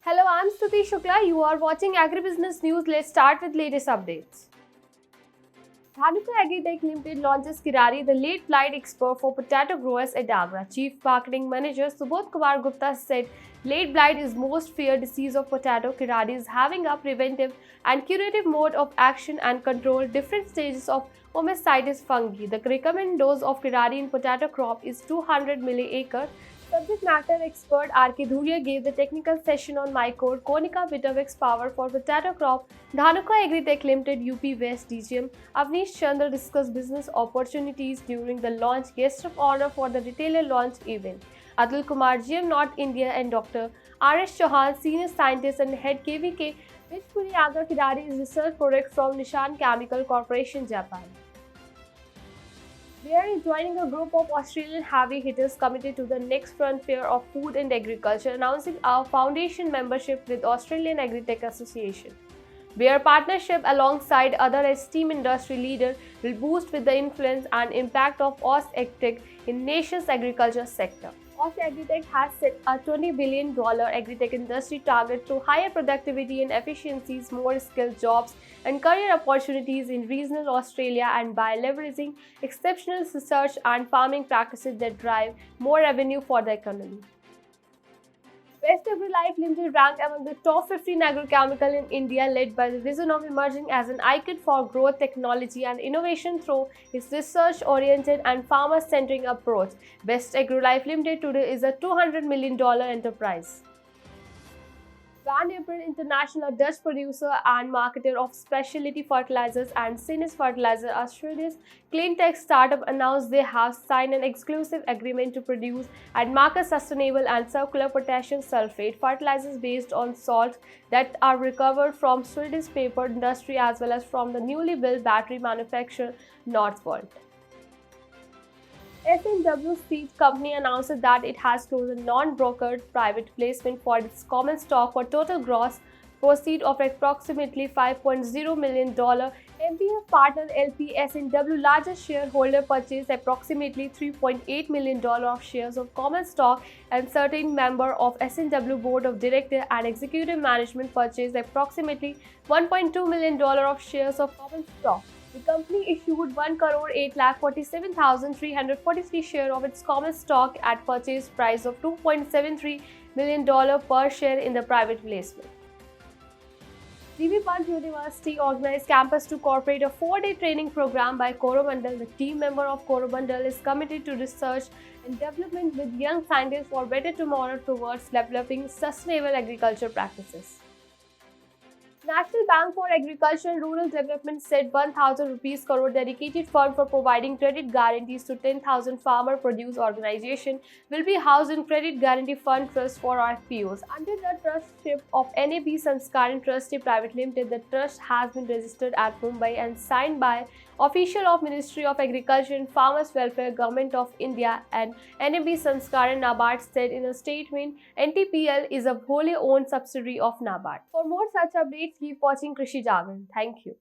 Hello, I'm Stuti Shukla. You are watching Agribusiness News. Let's start with latest updates. Dhanuka Agritech Limited launches Kirari, the late blight expert for potato growers at Agra. Chief Marketing Manager Subodh Kumar Gupta said late blight is most feared disease of potato. Kirari is having a preventive and curative mode of action and control different stages of Omycetes fungi. The recommended dose of Kirari in potato crop is 200 milliacre. Subject matter expert R.K. Dhuria gave the technical session on MyCore Konica Vitavix Power for Potato Crop. Dhanuka Agritech Limited UP West DGM Avnish Chandra discussed business opportunities during the launch guest of honor for the retailer launch event. Atul Kumar GM North India and Dr. R.S. Chauhan, Senior Scientist and Head KVK Vishpuri Agar Kirari is research product from Nissan Chemical Corporation, Japan. Bayer is joining a group of Australian heavy hitters committed to the next frontier of food and agriculture, announcing our foundation membership with Australian Agritech Association. Bayer partnership alongside other esteemed industry leaders will boost with the influence and impact of Aus Agritech in nation's agriculture sector. Aus Agritech has set a $20 billion agritech industry target through higher productivity and efficiencies, more skilled jobs, and career opportunities in regional Australia, and by leveraging exceptional research and farming practices that drive more revenue for the economy. Best AgriLife Limited ranked among the top 15 agrochemical in India, led by the vision of emerging as an icon for growth, technology, and innovation through its research-oriented and farmer-centric approach. Best AgriLife Limited today is a $200 million enterprise. Van Apron International, a Dutch producer and marketer of specialty fertilizers and Sinus Fertilizer, a Swedish clean tech startup, announced they have signed an exclusive agreement to produce and market sustainable and circular potassium sulfate fertilizers based on salt that are recovered from Swedish paper industry as well as from the newly built battery manufacturer Northvolt. S&W Seed Company announces that it has closed a non-brokered private placement for its common stock for total gross proceeds of approximately $5.0 million. MPF Partner LP S&W largest shareholder purchased approximately $3.8 million of shares of common stock, and certain member of S&W board of directors and executive management purchased approximately $1.2 million of shares of common stock. The company issued 1,847,343 shares of its common stock at purchase price of $2.73 million per share in the private placement. DB Pant University organized Campus to Corporate, a 4-day training program by Coromandel. The team member of Coromandel is committed to research and development with young scientists for better tomorrow towards developing sustainable agriculture practices. National Bank for Agriculture and Rural Development said 1,000 rupees crore dedicated fund for providing credit guarantees to 10,000 farmer produce organizations will be housed in Credit Guarantee Fund Trust for FPOs. Under the trustship of NAB Sanskaran Trustee Private Limited, the trust has been registered at Mumbai and signed by official of Ministry of Agriculture and Farmers Welfare, Government of India, and NAB Sanskaran. NABARD said in a statement, NTPL is a wholly owned subsidiary of NABARD. For more such updates, keep watching Krishi Jagan. Thank you.